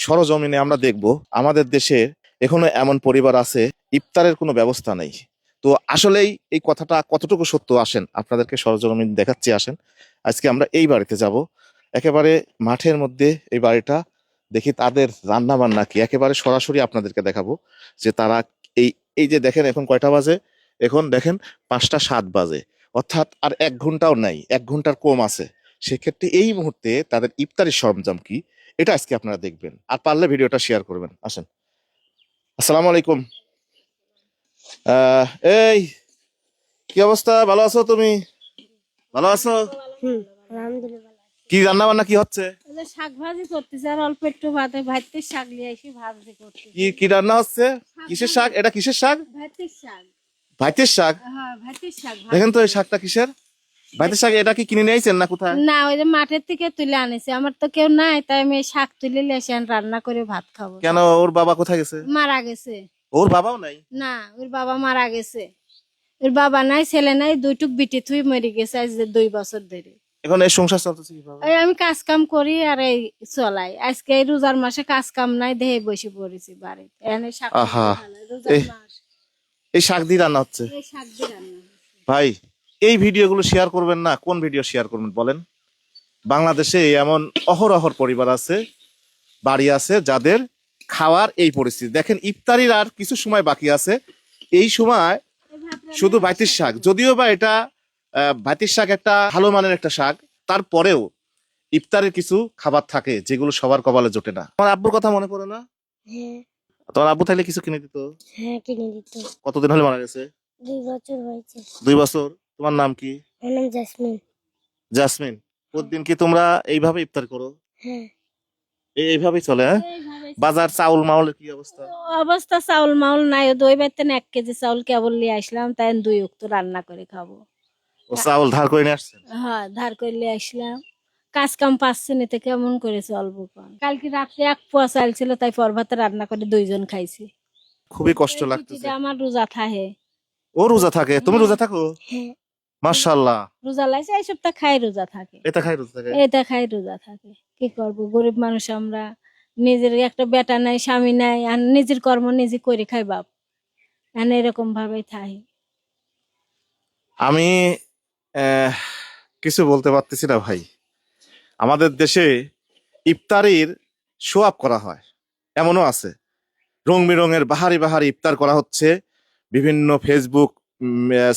সরজমিনে আমরা দেখব আমাদের দেশে এখনো এমন পরিবার আছে ইফতারের কোনো ব্যবস্থা নেই। তো আসলেই এই কথাটা কতটুকু সত্য আসেন আপনাদেরকে সরজমিনে দেখাচ্ছি। আসেন আজকে আমরা এই বাড়িতে যাব, একেবারে মাঠের মধ্যে এই বাড়িটা, দেখি তাদের রান্না বান্না কি, একেবারে সরাসরি আপনাদেরকে দেখাবো যে তারা এই এই যে দেখেন এখন কয়টা বাজে, এখন দেখেন 5টা 7 বাজে, অর্থাৎ আর 1 ঘন্টাও নাই, 1 ঘন্টার কম আছে। সেক্ষেত্রে এই মুহূর্তে তাদের ইফতারের সরঞ্জাম কি এটা আজকে আপনারা দেখবেন, আর পারলে ভিডিওটা শেয়ার করবেন। আসেন। আসসালামু আলাইকুম। আহ এই কি অবস্থা, ভালো আছো তুমি? ভালো আছো? আলহামদুলিল্লাহ। কি রান্না বান্না কি হচ্ছে? এই যে শাক ভাজি করতেছে আর অল্প একটু ভাতে ভাতের শাক নিয়ে এসে ভাজি করতেছে। কি কি রান্না হচ্ছে? কিসের শাক এটা, কিসের শাক? ভাতের শাক। ভাইতের শাক? হ্যাঁ, ভাতের শাক। দেখেন তো এই শাকটা কিসের, ভাইতের শাক? এটা কি কিনে নিয়ে আইছেন না কোথায়? না, ওই যে মাঠের থেকে তুলে আনেছে, আমার তো কেউ নাই, তাই আমি এই শাক তুলে নিয়ে এসে রান্না করে ভাত খাবো। কেন, ওর বাবা কোথায় গেছে? মারা গেছে। ওর বাবাও নাই? না, ওর বাবা মারা গেছে। ওর বাবা নাই, ছেলে নাই, দুইটুক বিটি থুই মরে গেছে আজ 2 বছর ধরে। এখন এই সংসার চলতেছে কিভাবে? এই আমি কাজ কাম করি আর এই চলাই। আজকে এই রোজার মাসে কাজ কাম নাই, দেহে বসে পড়েছি বাড়িতে। এনে শাক আহা, রোজার এই মাস। এই শাক দিয়ে রান্না হচ্ছে? এই শাক দিয়ে রান্না হচ্ছে। ভাই এই ভিডিওগুলো শেয়ার করবেন না? কোন ভিডিও শেয়ার করবেন বলেন? বাংলাদেশে এমন অহরহর পরিবার আছে, বাড়ি আছে যাদের খাওয়ার এই পরিস্থিতি। দেখেন ইফতারির আর কিছু সময় বাকি আছে, এই সময় শুধু ভাইতির শাক, যদিও বা এটা ভাইতির শাক একটা ভালো মানের একটা শাক, তারপরেও ইফতারের কিছু খাবার থাকে যেগুলো সবার কপালে জোটে না। তোমার আব্বুর কথা মনে পড়ে না? হ্যাঁ। তোমার আব্বু থাকলে কিছু কিনে দিত? হ্যাঁ, কিনে দিত। কতদিন হলে মারা গেছে? 2 বছর হয়েছে। 2 বছর। তোমার নাম কি? আমার নাম জাসমিন। জাসমিন। প্রতিদিন কি তোমরা এইভাবে ইফতার করো? হ্যাঁ। এইভাবেই চলে? হ্যাঁ। বাজার চাউল মাউলের কি অবস্থা? অবস্থা চাউল মাউল নাই, দই বাইতে 1 কেজি চাউল কেবল নিয়ে আসলাম, তাই 2 উক্ত রান্না করে খাবো। ও চাউল ধার করে নিয়ে আসছেন? হ্যাঁ, ধার করে নিয়ে আসলাম। কাজ কাম পাচ্ছে না, কেমন করে চলবো? কালকে রাত্রে 1 পোয়া চাল ছিল, তাই পরভাতে রান্না করে 2 জন খাইছি। খুবই কষ্ট এই লাগতেছে। ছুটিতে আমার রোজা থাকে। ও রোজা থাকে? তুমি রোজা থাকো? হ্যাঁ। মাশাআল্লাহ। রোজা লাগছে, এই সপ্তাহ খাই রোজা থাকে। এটা খাই রোজা থাকে? এটা খাই রোজা থাকে। কি করবো, গরিব মানুষ আমরা। নিজের একটা বেটা নাই, স্বামী নাই, আর নিজের কর্ম নিজে করে খাই বাপ। এরকম ভাবে থাই। আমি আহ, কিছু বলতে পারতেছি না ভাই। আমাদের দেশে ইফতারির শো আপ করা হয়, এমনও আছে রং বেরঙের বাহারি বাহারি ইফতার করা হচ্ছে, বিভিন্ন ফেসবুক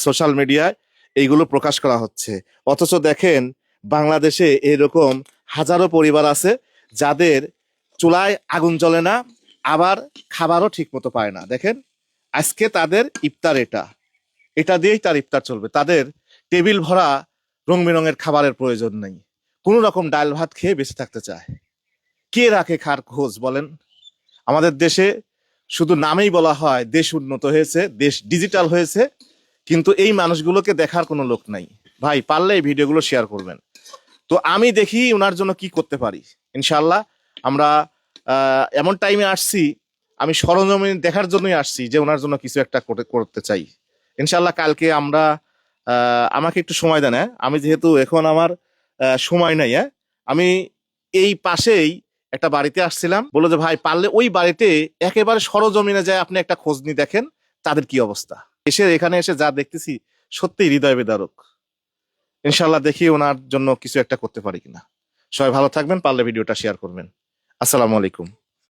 সোশ্যাল মিডিয়ায় এইগুলো প্রকাশ করা হচ্ছে। অথচ দেখেন বাংলাদেশে এরকম হাজারো পরিবার আছে যাদের চুলায় আগুন জ্বলে না, আবার খাবারও ঠিক মতো পায় না। দেখেন আজকে তাদের ইফতার এটা, এটা দিয়েই তার ইফতার চলবে। তাদের টেবিল ভরা রং বেরঙের খাবারের প্রয়োজন নেই, কোনো রকম ডাল ভাত খেয়ে বেঁচে থাকতে চায়। কে রাখে খার খোঁজ বলেন? আমাদের দেশে শুধু নামেই বলা হয় দেশ উন্নত হয়েছে, দেশ ডিজিটাল হয়েছে, কিন্তু এই মানুষগুলোকে দেখার কোনো লোক নাই। ভাই পারলে এই ভিডিওগুলো শেয়ার করবেন। তো আমি দেখি ওনার জন্য কি করতে পারি। ইনশাল্লাহ আমরা এমন টাইমে আসছি, আমি সরজমিন দেখার জন্যই আসছি যে ওনার জন্য কিছু একটা করতে চাই। ইনশাল্লাহ কালকে আমরা আমাকে একটু সময় দেন। হ্যাঁ, আমি যেহেতু এখন আমার সময় নাই। হ্যাঁ, আমি এই পাশেই একটা বাড়িতে আসছিলাম, বললো যে ভাই পারলে ওই বাড়িতে একেবারে সরজমিনে যায় আপনি একটা খোঁজ নিয়ে দেখেন তাদের কি অবস্থা। এখানে এসে যা দেখতেছি সত্যি হৃদয় বিদারক। ইনশাল্লাহ দেখি ওনার জন্য কিছু একটা করতে পারি কিনা। সবাই ভালো থাকবেন, পারলে ভিডিওটা শেয়ার করবেন। আসসালামু আলাইকুম।